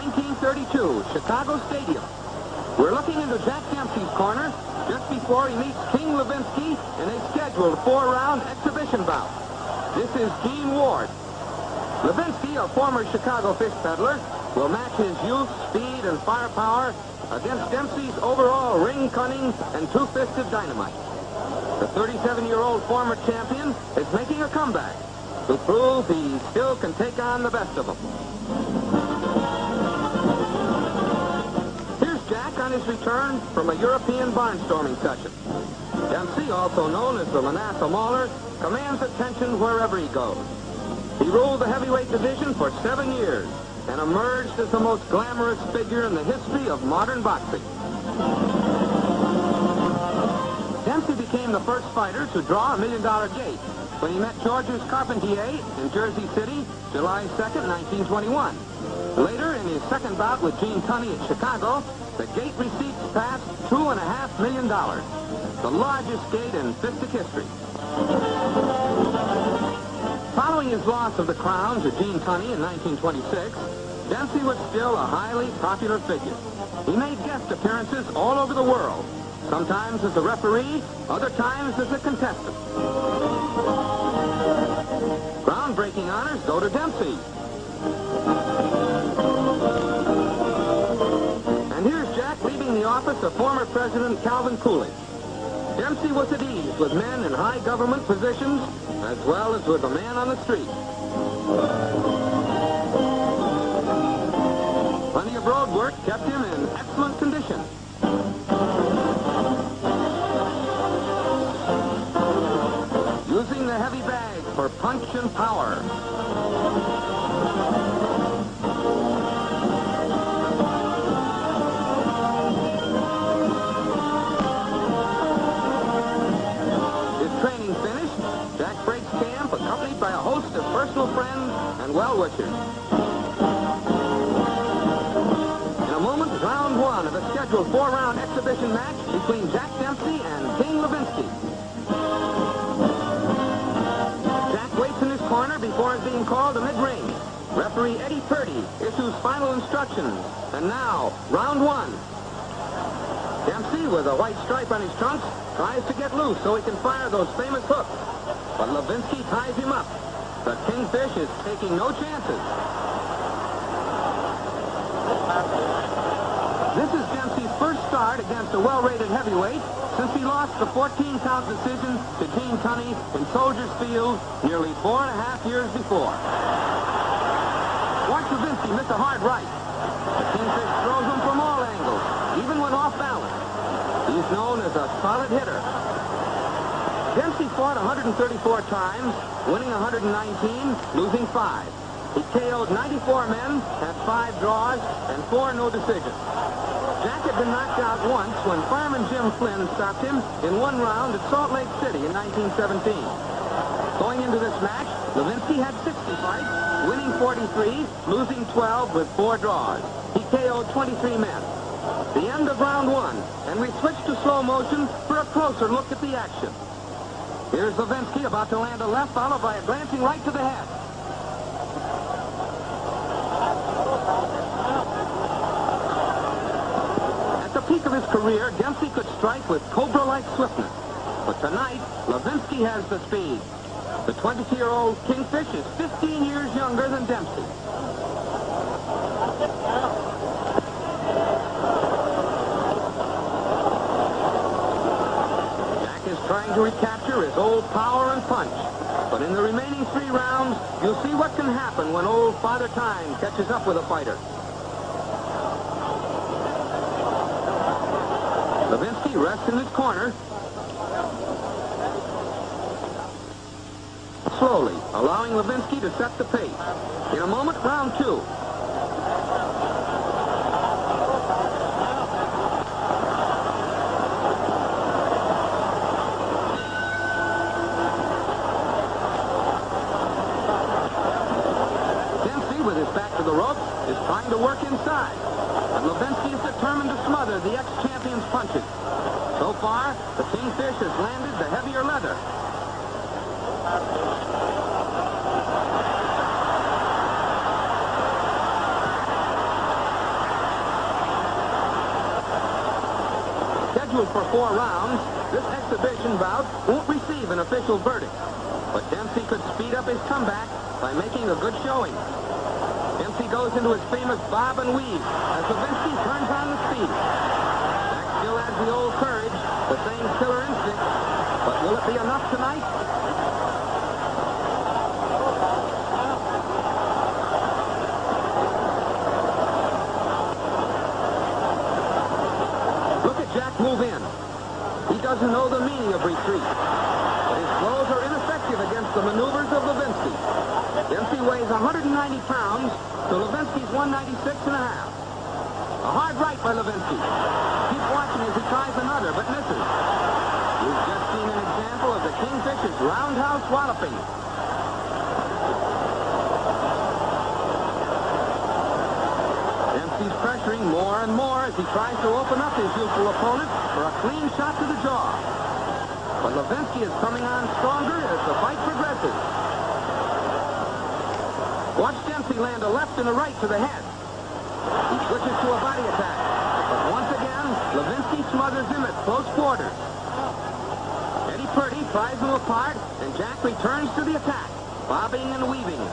1932, Chicago Stadium. We're looking into Jack Dempsey's corner just before he meets King Levinsky in a scheduled 4-round exhibition bout. This is Gene Ward. Levinsky, a former Chicago fish peddler, will match his youth, speed, and firepower against Dempsey's overall ring cunning and two-fisted dynamite. The 37-year-old former champion is making a comeback to prove he still can take on the best of them. Here's Jack on his return from a European barnstorming session. Dempsey, also known as the Manasseh Mauler, commands attention wherever he goes. He ruled the heavyweight division for 7 years and emerged as the most glamorous figure in the history of modern boxing. Dempsey became the first fighter to draw a $1 million gate when he met Georges Carpentier in Jersey City, July 2nd, 1921. Later, in his second bout with Gene Tunney at Chicago, the gate receipts passed $2.5 million, the largest gate in fistic history. Following his loss of the crown to Gene Tunney in 1926, Dempsey was still a highly popular figure. He made guest appearances all over the world, sometimes as a referee, other times as a contestant. Groundbreaking honors go to Dempsey. And here's Jack leaving the office of former President Calvin Coolidge. Dempsey was at ease with men in high government positions as well as with the man on the street. Plenty of road work kept him in excellent condition. Using the heavy bag for punch and power. Accompanied by a host of personal friends and well-wishers. In a moment, round one of a scheduled 4-round exhibition match between Jack Dempsey and King Levinsky. Jack waits in his corner before his being called to mid-ring. Referee Eddie Purdy issues final instructions. And now, round one. Dempsey, with a white stripe on his trunks, tries to get loose so he can fire those famous hooks. But Levinsky ties him up. The Kingfish is taking no chances. This is Dempsey's first start against a well-rated heavyweight since he lost the 14-count decision to Gene Tunney in Soldiers Field nearly 4.5 years before. Watch Levinsky miss a hard right. The Kingfish throws him from all angles, even when off balance. He's known as a solid hitter. Dempsey fought 134 times, winning 119, losing 5. He KO'd 94 men, had 5 draws, and 4 no decisions. Jack had been knocked out once when fireman Jim Flynn stopped him in 1 round at Salt Lake City in 1917. Going into this match, Levinsky had 60 fights, winning 43, losing 12 with 4 draws. He KO'd 23 men. The end of round 1, and we switch to slow motion for a closer look at the action. Here's Levinsky about to land a left, followed by a glancing right to the head. At the peak of his career, Dempsey could strike with cobra-like swiftness. But tonight, Levinsky has the speed. The 22-year-old Kingfish is 15 years younger than Dempsey. Trying to recapture his old power and punch. But in the remaining 3 rounds, you'll see what can happen when old Father Time catches up with a fighter. Levinsky rests in his corner. Slowly, allowing Levinsky to set the pace. In a moment, round 2. The rope is trying to work inside, and Levinsky is determined to smother the ex-champion's punches. So far, the Kingfish has landed the heavier leather. scheduled for 4 rounds, this exhibition bout won't receive an official verdict. But Dempsey could speed up his comeback by making a good showing. Dempsey goes into his famous bob and weave as Levinsky turns on the speed. Jack still has the old courage, the same killer instinct. But will it be enough tonight? Look at Jack move in. He doesn't know the meaning of retreat. But his blows are ineffective against the maneuvers of Levinsky. Dempsey weighs 190 pounds to Levinsky's 196 and a half. A hard right by Levinsky. Keep watching as he tries another, but misses. You've just seen an example of the Kingfisher's roundhouse walloping. Dempsey's pressuring more and more as he tries to open up his youthful opponent for a clean shot to the jaw. But Levinsky is coming on stronger as the fight progresses. Watch Dempsey land a left and a right to the head. He switches to a body attack. But once again, Levinsky smothers him at close quarters. Eddie Purdy pries him apart, and Jack returns to the attack, bobbing and weaving.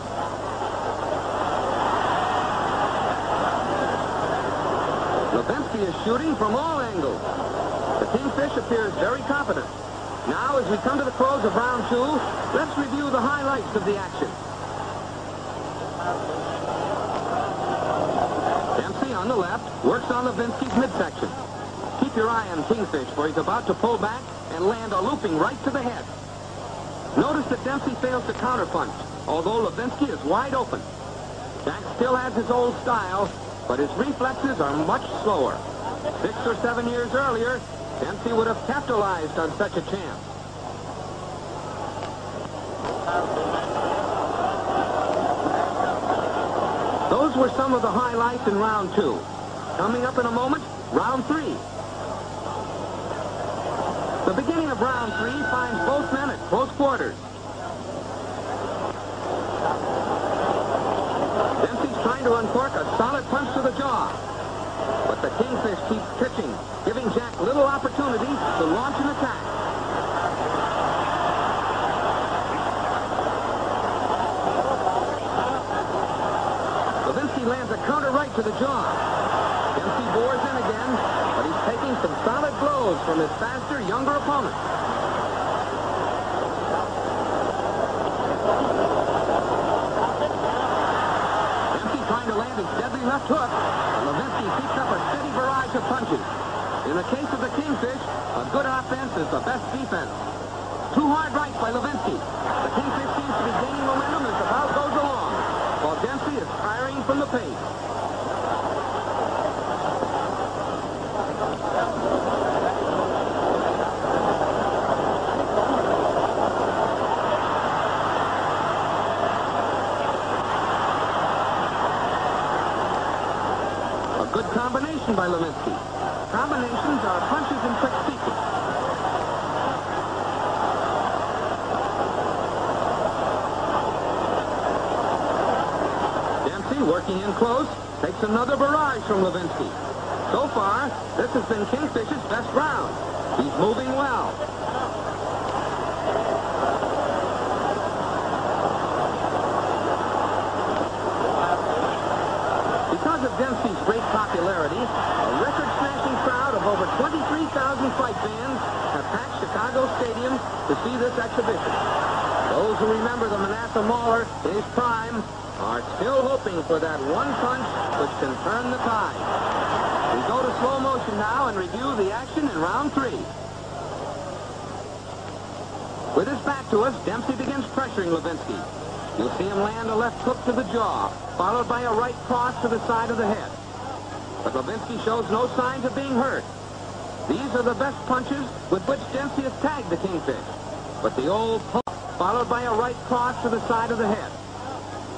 Levinsky is shooting from all angles. The Kingfish appears very confident. Now, as we come to the close of round 2, let's review the highlights of the action. Dempsey on the left works on Levinsky's midsection. Keep your eye on Kingfish, for he's about to pull back and land a looping right to the head. Notice that Dempsey fails to counterpunch, although Levinsky is wide open. Jack still has his old style, but his reflexes are much slower. 6 or 7 years earlier, Dempsey would have capitalized on such a chance. Those were some of the highlights in round 2. Coming up in a moment, round 3. The beginning of round 3 finds both men at close quarters. Dempsey's trying to uncork a solid punch to the jaw. But the Kingfish keeps pitching, giving Jack little opportunity to launch an attack. Levinsky lands a counter right to the jaw. Dempsey bores in again, but he's taking some solid blows from his faster, younger opponent. Dempsey trying to land his deadly left hook, and Levinsky keeps up a steady barrage of punches. In the case of the Kingfish, a good offense is the best defense. 2 hard rights by Levinsky. The Kingfish seems to be gaining momentum as the bout goes along, while Dempsey is tiring from the pace. A good combination by Levinsky. Combinations are punches in quick sequence. Dempsey, working in close, takes another barrage from Levinsky. So far, this has been Kingfish's best round. He's moving well. Because of Dempsey's great popularity, a record-smashing crowd of over 23,000 fight fans have packed Chicago Stadium to see this exhibition. Those who remember the Manasseh Mauler in his prime are still hoping for that one punch which can turn the tide. We go to slow motion now and review the action in round 3. With his back to us, Dempsey begins pressuring Levinsky. You'll see him land a left hook to the jaw, followed by a right cross to the side of the head. But Levinsky shows no signs of being hurt. These are the best punches with which Dempsey has tagged the Kingfish. But the old pull, followed by a right cross to the side of the head.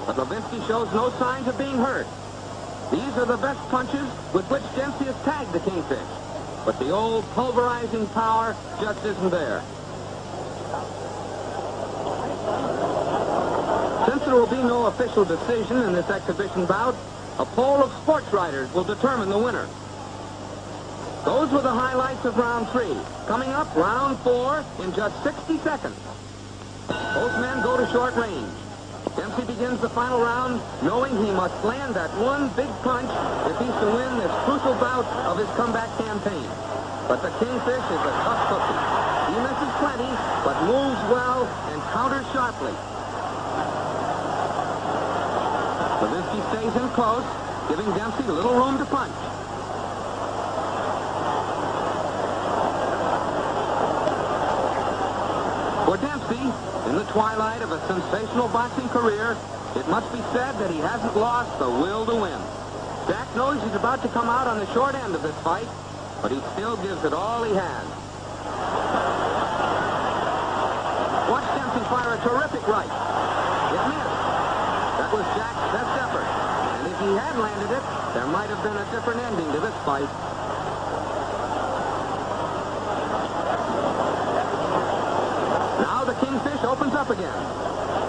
But Levinsky shows no signs of being hurt. These are the best punches with which Dempsey has tagged the Kingfish. But the old pulverizing power just isn't there. Since there will be no official decision in this exhibition bout, a poll of sports writers will determine the winner. Those were the highlights of round 3. Coming up, round 4 in just 60 seconds. Both men go to short range. Dempsey begins the final round knowing he must land that one big punch if he's to win this crucial bout of his comeback campaign. But the Kingfish is a tough cookie. He misses plenty, but moves well and counters sharply. Levinsky stays in close, giving Dempsey little room to punch. For Dempsey, in the twilight of a sensational boxing career, it must be said that he hasn't lost the will to win. Jack knows he's about to come out on the short end of this fight, but he still gives it all he has. Watch Dempsey fire a terrific right. It missed. That was Jack's best effort. And if he had landed it, there might have been a different ending to this fight. Now the Kingfish opens up again.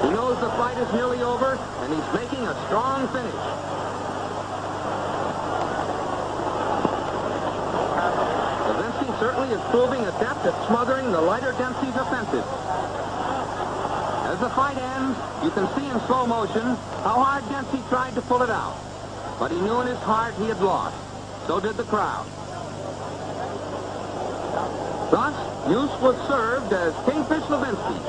He knows the fight is nearly over, and he's making a strong finish. Levinsky certainly is proving adept at smothering the lighter Dempsey's offensive. As the fight ends, you can see in slow motion how hard Dempsey tried to pull it out. But he knew in his heart he had lost. So did the crowd. Thus, use was served as Kingfish Levinsky.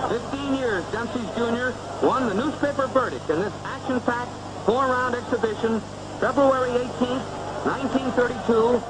15 years Dempsey's Jr. won the newspaper verdict in this action-packed 4-round exhibition, February 18th, 1932,